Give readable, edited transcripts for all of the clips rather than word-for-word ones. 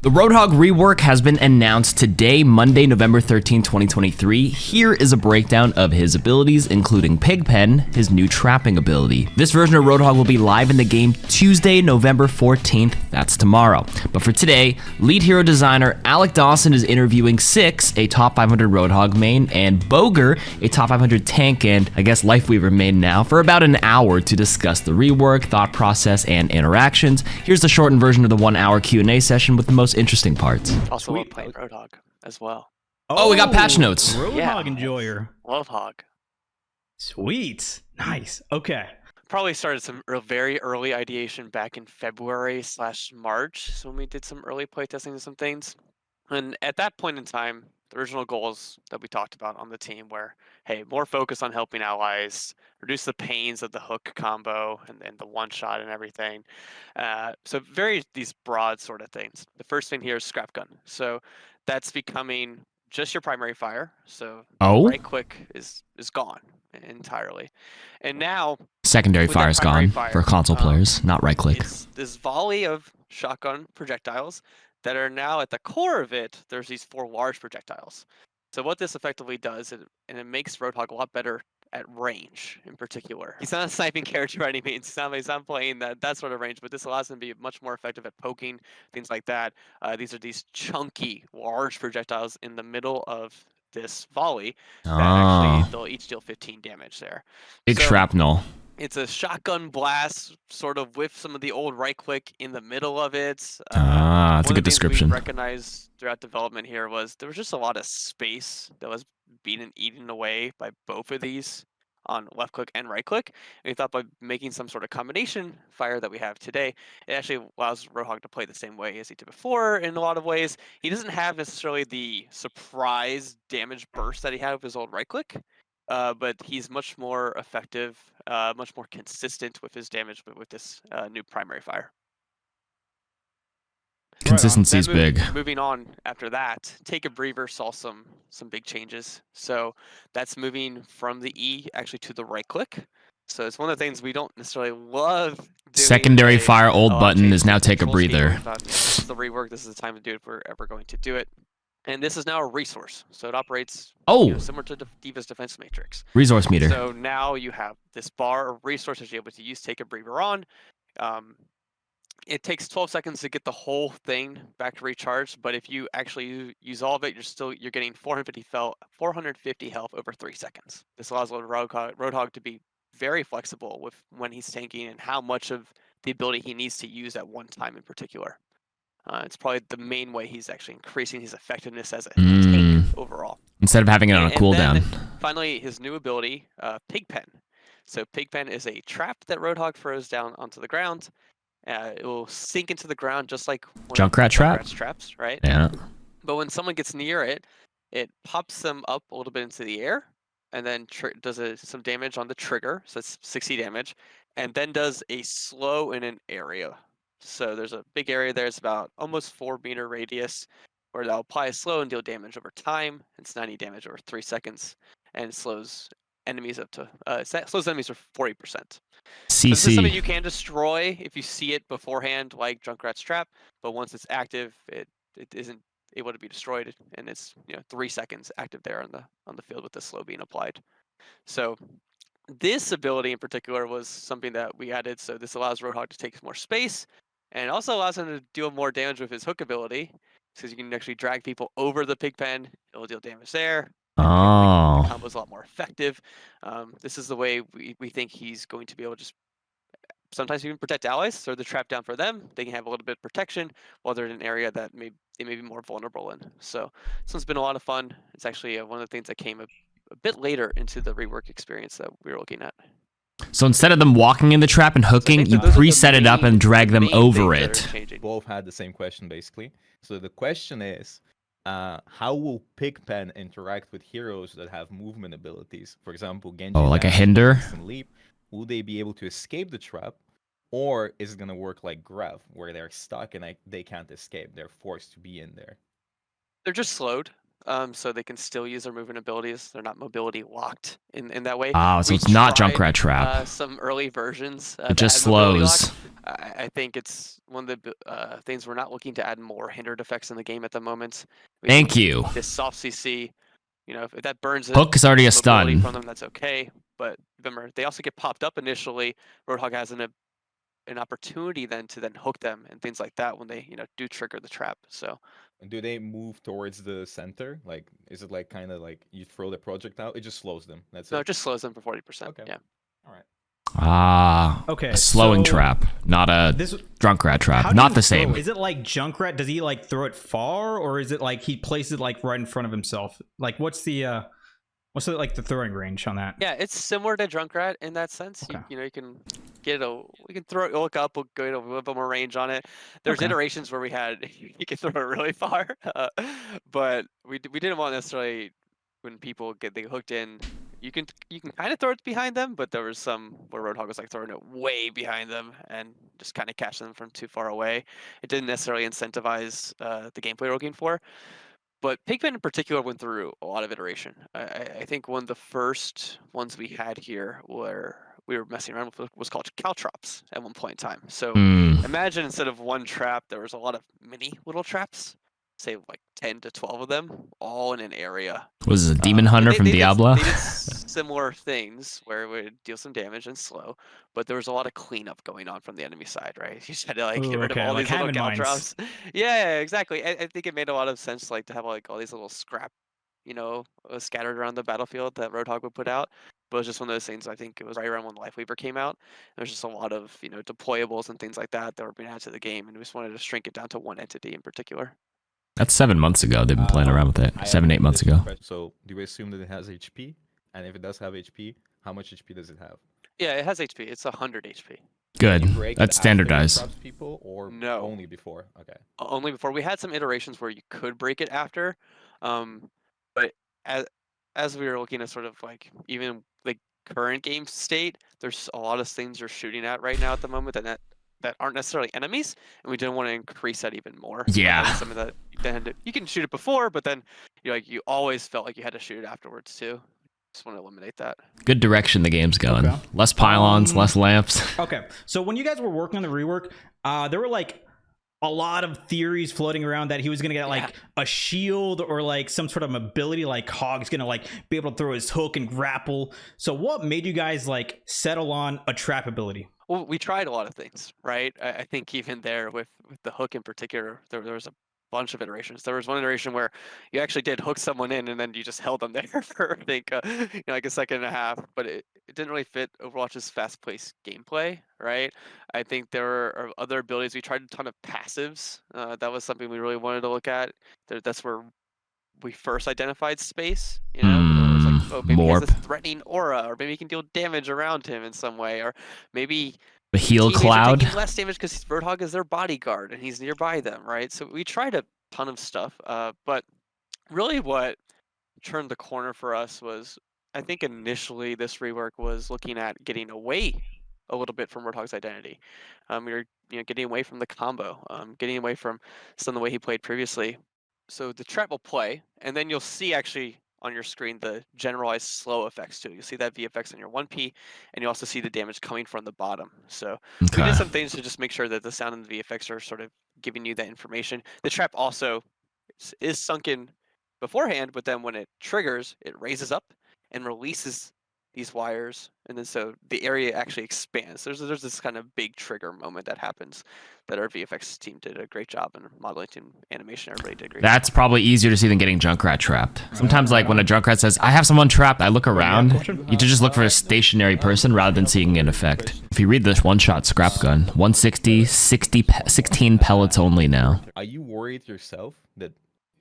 The Roadhog Rework has been announced today, Monday, November 13, 2023. Here is a breakdown of his abilities, including Pigpen, his new trapping ability. This version of Roadhog will be live in the game Tuesday, November 14th. That's tomorrow. But for today, lead hero designer Alec Dawson is interviewing Six, a top 500 Roadhog main, and Boger, a top 500 tank and, I guess, Lifeweaver main now, for about an hour to discuss the rework, thought process, and interactions. Here's the shortened version of the 1-hour Q&A session with the most interesting parts. Also love playing Roadhog as well. Oh, we got patch notes. Roadhog enjoyer. Love Hog. Sweet. Nice. Okay. Probably started some very early ideation back in February/March. So when we did some early playtesting and some things. And at that point in time, the original goals that we talked about on the team were, hey, more focus on helping allies, reduce the pains of the hook combo and the one shot and everything. So very these broad sort of things. The first thing here is scrap gun. So that's becoming just your primary fire. So right click is gone entirely. And now secondary fire is gone for console players, not right click. It's this volley of shotgun projectiles that are now at the core of it. There's these 4 large projectiles. So what this effectively does, and it makes Roadhog a lot better at range in particular. He's not a sniping character by any means. He's not playing that sort of range, but this allows him to be much more effective at poking, things like that. These are these chunky, large projectiles in the middle of this volley that actually they'll each deal 15 damage there. Big shrapnel. It's a shotgun blast, sort of with some of the old right click in the middle of it. That's a good description. We recognized throughout development here was there was just a lot of space that was being eaten away by both of these on left click and right click. And we thought by making some sort of combination fire that we have today, it actually allows Roadhog to play the same way as he did before in a lot of ways. He doesn't have necessarily the surprise damage burst that he had with his old right click. But he's much more effective, much more consistent with his damage with this new primary fire. Consistency is big. Moving on after that, Take a Breather saw some big changes. So that's moving from the E actually to the right click. So it's one of the things we don't necessarily love doing. Secondary fire old button is now Take a Breather. This is the rework. This is the time to do it if we're ever going to do it. And this is now a resource, so it operates similar to D.Va's defense matrix. Resource meter. So now you have this bar of resources you're able to use Take a Breather on. It takes 12 seconds to get the whole thing back to recharge, but if you actually use all of it, you're getting 450 health over 3 seconds. This allows Roadhog to be very flexible with when he's tanking and how much of the ability he needs to use at one time in particular. It's probably the main way he's actually increasing his effectiveness as a tank overall. Instead of having it on a cooldown. Finally, his new ability, Pigpen. So Pigpen is a trap that Roadhog throws down onto the ground. It will sink into the ground just like JUNKRAT traps, right? Yeah. But when someone gets near it, it pops them up a little bit into the air, and then does some damage on the trigger, so it's 60 damage, and then does a slow in an area. So there's a big area there. It's about almost 4-meter radius where they'll apply a slow and deal damage over time. It's 90 damage over 3 seconds, and it slows enemies up to slows enemies for 40%. CC. So this is something you can destroy if you see it beforehand, like JUNKRAT's trap. But once it's active, it isn't able to be destroyed, and it's 3 seconds active there on the field with the slow being applied. So this ability in particular was something that we added. So this allows Roadhog to take more space. And it also allows him to deal more damage with his hook ability, because you can actually drag people over the Pigpen. It'll deal damage there. The combo's a lot more effective. This is the way we think he's going to be able to just sometimes even protect allies, throw the trap down for them. They can have a little bit of protection while they're in an area that they may be more vulnerable in. So this one's been a lot of fun. It's actually one of the things that came a bit later into the rework experience that we were looking at. So instead of them walking in the trap and hooking, you preset it up and drag them over it. Both had the same question, basically. So the question is, how will Pigpen interact with heroes that have movement abilities? For example, Genji. Oh, like a hinder? Leap. Will they be able to escape the trap? Or is it going to work like Grav, where they're stuck and they can't escape? They're forced to be in there. They're just slowed. so they can still use their movement abilities. They're not mobility locked in that way. Ah, so We it's not tried, Junkrat trap. some early versions. It that just had mobility lock. slows. I think it's one of the things we're not looking to add more hindered effects in the game at the moment. We Thank think you. This soft CC, you know, if that burns it, Hook is already a mobility stun. from them, that's okay. But remember, they also get popped up initially. Roadhog has an opportunity then to hook them and things like that when they, you know, do trigger the trap. So And do they move towards the center? Like, is it like kind of like you throw the projectile? It just slows them. That's no, it. it just slows them for 40%. Okay. Yeah. All right. Ah, Okay, a slowing so trap, not a This Junkrat how trap. do Not you the throw? same. Is it like Junkrat? Does he like throw it far, or is it like he places it like right in front of himself? Like what's the like the throwing range on that? Yeah, it's similar to Junkrat in that sense. Okay. You know, you can we can throw it, look up, we'll go a little bit more range on it. There's Okay. iterations where we had you can throw it really far, but we didn't want necessarily when people get they hooked in. You can kind of throw it behind them, but there was some where Roadhog was like throwing it way behind them and just kind of catch them from too far away. It didn't necessarily incentivize the gameplay we're looking for. But Pigpen in particular went through a lot of iteration. I think one of the first ones we had here where we were messing around with was called caltrops at one point in time. So imagine instead of one trap, there was a lot of mini little traps, say like 10 to 12 of them, all in an area. Was it a demon hunter from Diablo? They did similar things where it would deal some damage and slow, but there was a lot of cleanup going on from the enemy side, right? You just had to like get rid of all like these little Hammond mines. caltrops. Yeah, exactly. I think it made a lot of sense like to have like all these little scrap, you know, scattered around the battlefield that Roadhog would put out. But it was just one of those things. I think it was right around when Lifeweaver came out. There's just a lot of, you know, deployables and things like that that were being added to the game, and we just wanted to shrink it down to one entity in particular. That's 7 months ago. They've been playing around with it. I have 7, 8 months additional ago. question. So, do we assume that it has HP? And if it does have HP, how much HP does it have? Yeah, it has HP. It's 100 HP. Good. Can you break it That's after it standardized. traps people or No. only before? Okay. Only before. We had some iterations where you could break it after, but as we were looking at sort of like even the current game state, there's a lot of things you're shooting at right now at the moment that aren't necessarily enemies, and we didn't want to increase that even more. Yeah. Some of that then you can shoot it before, but then you always felt like you had to shoot it afterwards too. Just want to eliminate that. Good direction the game's going. Okay. Less pylons, less lamps. Okay, so when you guys were working on the rework, there were like a lot of theories floating around that he was gonna get like a shield or like some sort of ability, like Hog's gonna like be able to throw his hook and grapple. So what made you guys like settle on a trap ability? Well, we tried a lot of things, right? I think even there with the hook in particular, there was a bunch of iterations. There was one iteration where you actually did hook someone in and then you just held them there for I think like a second and a half, but it didn't really fit Overwatch's fast-paced gameplay, right? I think there are other abilities. We tried a ton of passives. That was something we really wanted to look at. That's where we first identified space, you know, it was like, oh, maybe he has Morp. this threatening aura, or maybe he can deal damage around him in some way, or maybe The heal teammates are cloud. taking less damage because Roadhog is their bodyguard and he's nearby them, right? So we tried a ton of stuff, but really what turned the corner for us was, I think initially this rework was looking at getting away a little bit from Roadhog's identity. We were getting away from the combo, getting away from some of the way he played previously. So the trap will play, and then you'll see actually on your screen the generalized slow effects too. You'll see that VFX on your 1P, and you also see the damage coming from the bottom. So we did some things to just make sure that the sound and the VFX are sort of giving you that information. The trap also is sunken beforehand, but then when it triggers, it raises up and releases these wires, and then so the area actually expands. There's this kind of big trigger moment that happens that our VFX team did a great job, and modeling team animation, everybody did a great That's job. probably easier to see than getting Junkrat trapped. Sometimes, like when a Junkrat says, "I have someone trapped," I look around. You just look for a stationary person rather than seeing an effect. If you read this one-shot scrap gun, 160, 16 pellets only now. Are you worried yourself that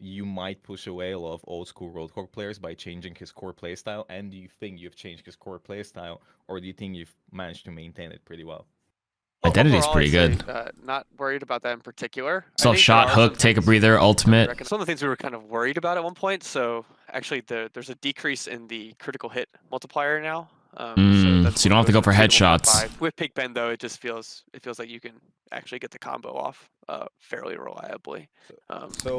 you might push away a lot of old school Roadhog players by changing his core playstyle? And do you think you've changed his core playstyle, or do you think you've managed to maintain it pretty well? Identity is Overall, pretty I'd good. say, not worried about that in particular. I Self think shot, there are some hook, take a things breather, I ultimate. reckon some of the things we were kind of worried about at one point. So actually, there's a decrease in the critical hit multiplier now. So you don't have to go for headshots. With Pigpen though, it feels like you can actually get the combo off fairly reliably.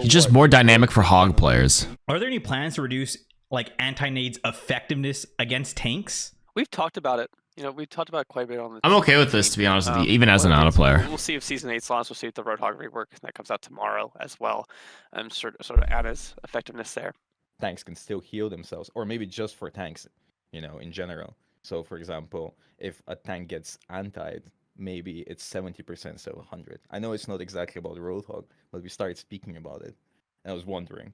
He's just more dynamic for hog players. Are there any plans to reduce like anti-nade's effectiveness against tanks? We've talked about it. We talked about it quite a bit on the. I'm okay with this, to be honest with you, even as an auto player. We'll see if Season 8 slots. We'll see if the Roadhog rework that comes out tomorrow as well, sort of add his effectiveness there. Tanks can still heal themselves, or maybe just for tanks, in general. So, for example, if a tank gets antied, maybe it's 70%, so 100. I know it's not exactly about Roadhog, but we started speaking about it. And I was wondering.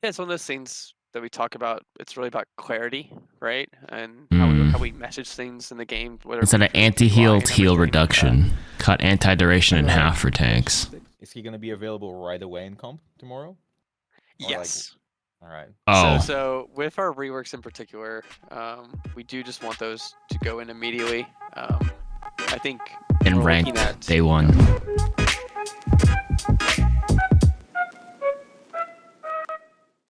Yeah, it's one of those things that we talk about. It's really about clarity, right? And how we message things in the game. Instead of anti-heal to heal reduction, cut anti-duration in half for tanks. Is he going to be available right away in comp tomorrow? Yes. All right. Oh. So with our reworks in particular, we do just want those to go in immediately. I think in ranked day one.